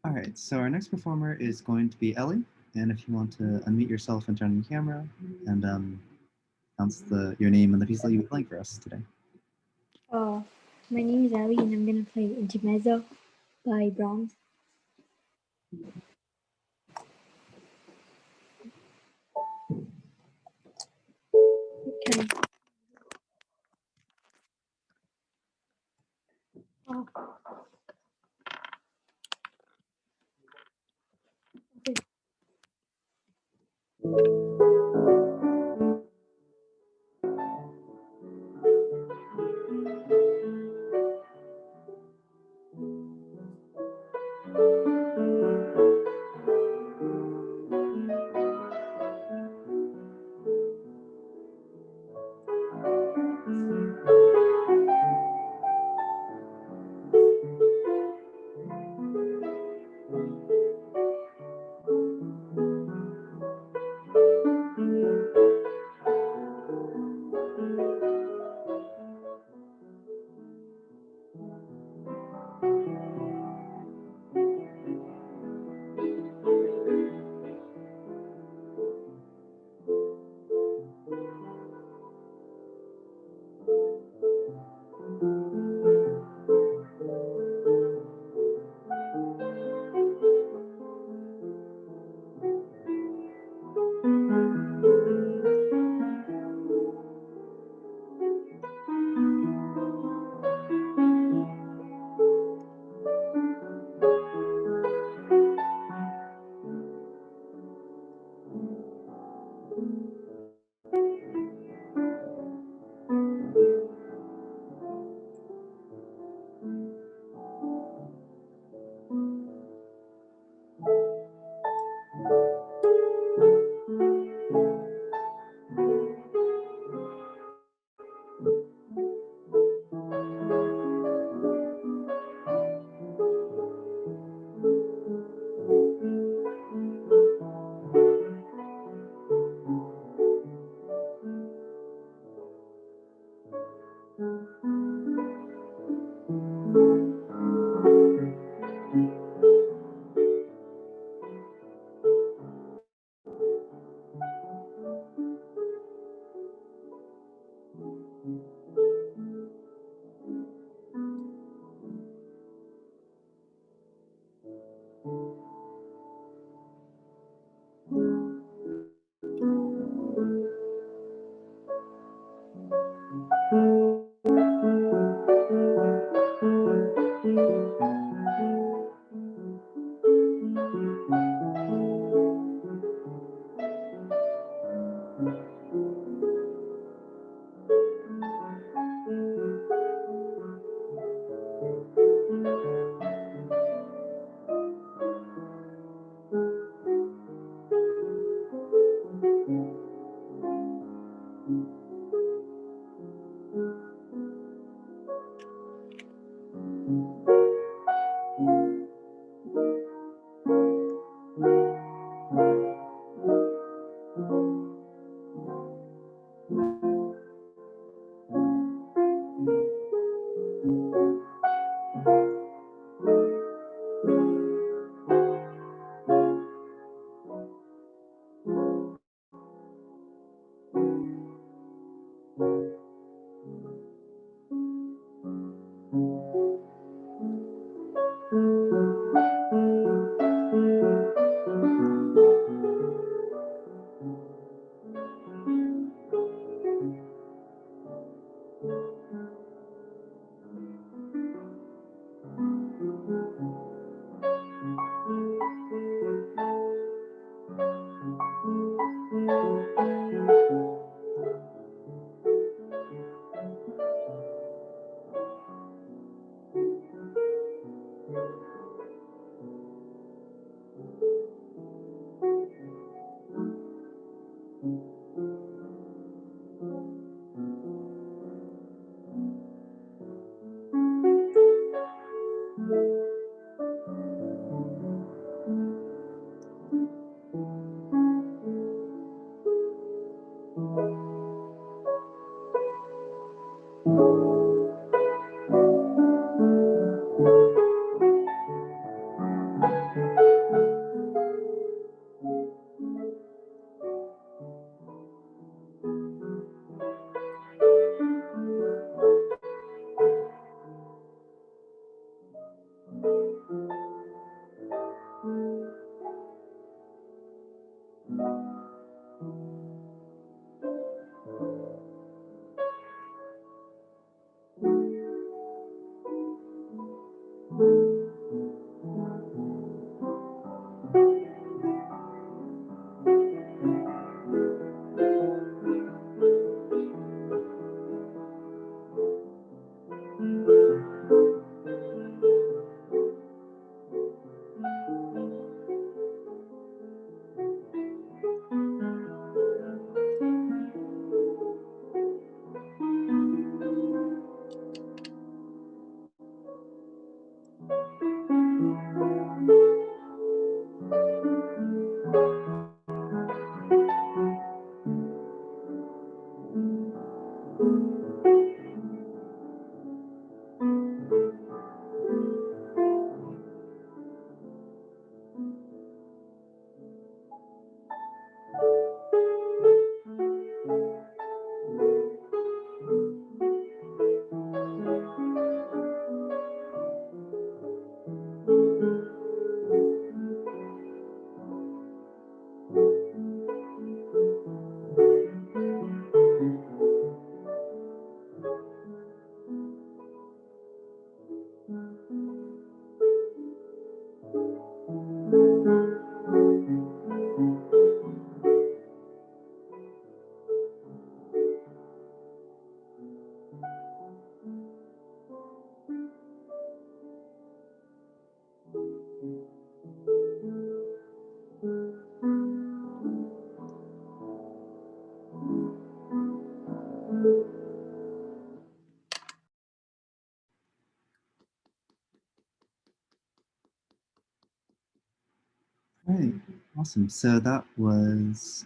All right, so our next performer is going to be Ellie, and if you want to unmute yourself and turn on your camera and announce your name and the piece that you'll be playing for us today. Uh, my name is Elli, and I'm gonna play Intermezzo by Brahms. Okay. Oh, okay. All right, awesome. So that was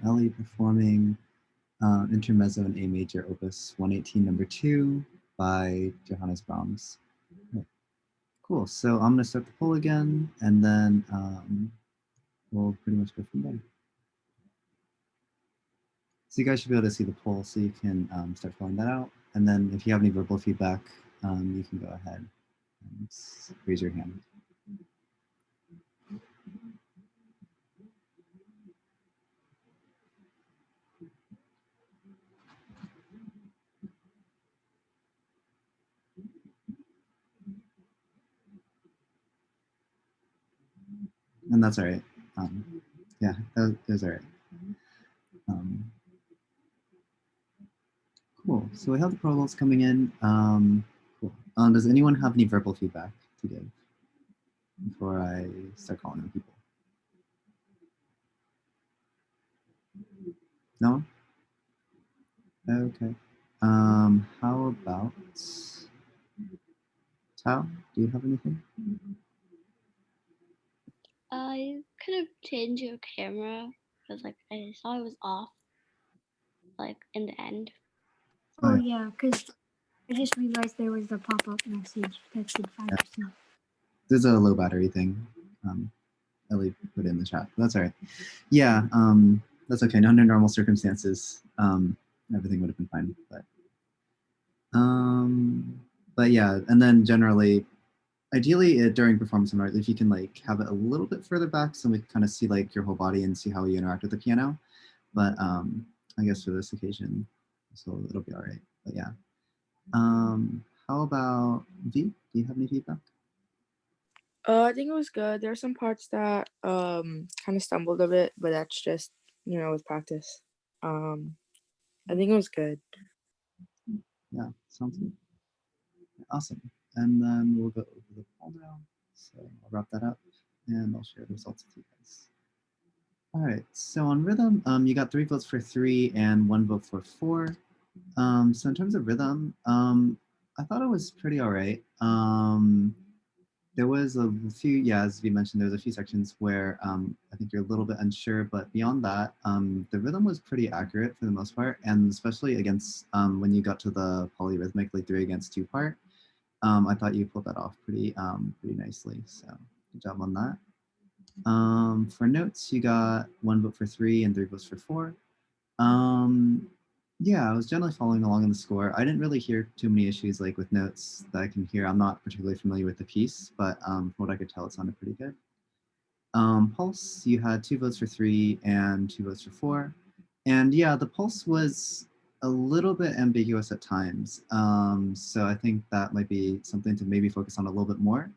Ellie performing Intermezzo in A major, Opus 118, number 2 by Johannes Brahms. Right. Cool. So I'm going to start the poll again, and then we'll pretty much go from there. So you guys should be able to see the poll, so you can start filling that out. And then if you have any verbal feedback, you can go ahead and raise your hand. And that's all right. Yeah, that was all right. Cool. So we have the proposals coming in. Cool. Does anyone have any verbal feedback to give before I start calling on people? No? Okay. How about Tao? Do you have anything? You could have changed your camera because like I saw it was off like in the end. Oh yeah, because I just realized there was a pop-up message that said 5%. There's a low battery thing. Ellie put it in the chat. That's all right. Yeah, that's okay. Under normal circumstances, everything would have been fine. But yeah, and then generally, ideally during performance and art, if you can like have it a little bit further back, so we can kind of see like your whole body and see how you interact with the piano. But I guess for this occasion, so it'll be all right. But yeah, how about V? Do you have any feedback? I think it was good. There are some parts that kind of stumbled a bit, but that's just, with practice. I think it was good. Yeah, sounds good. Awesome. And then we'll go over the poll now. So I'll wrap that up and I'll share the results with you guys. All right, so on rhythm, you got 3 votes for 3 and 1 vote for 4. So in terms of rhythm, I thought it was pretty all right. There was a few, yeah, as we mentioned, there was a few sections where I think you're a little bit unsure, but beyond that, the rhythm was pretty accurate for the most part, and especially against when you got to the polyrhythmic, like 3 against 2 part, I thought you pulled that off pretty nicely. So good job on that. For notes, you got 1 vote for 3 and 3 votes for 4. Yeah, I was generally following along in the score. I didn't really hear too many issues like with notes that I can hear. I'm not particularly familiar with the piece, but from what I could tell, it sounded pretty good. Pulse, you had 2 votes for 3 and 2 votes for 4. And yeah, the pulse was a little bit ambiguous at times. So I think that might be something to maybe focus on a little bit more.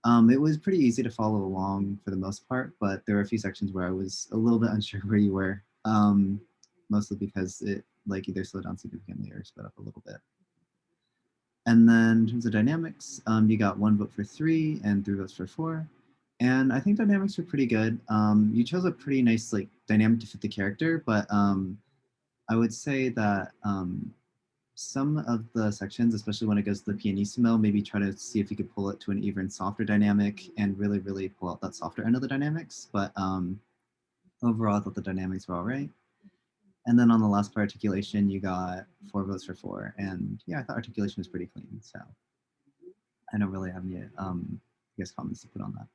It was pretty easy to follow along for the most part, but there were a few sections where I was a little bit unsure where you were, mostly because it like either slowed down significantly or sped up a little bit. And then in terms of dynamics, you got 1 vote for 3 and 3 votes for 4. And I think dynamics were pretty good. You chose a pretty nice like dynamic to fit the character, but I would say that some of the sections, especially when it goes to the pianissimo, maybe try to see if you could pull it to an even softer dynamic and really, really pull out that softer end of the dynamics. But overall, I thought the dynamics were all right. And then on the last part, articulation, you got 4 votes for 4. And yeah, I thought articulation was pretty clean. So I don't really have any, I guess, comments to put on that.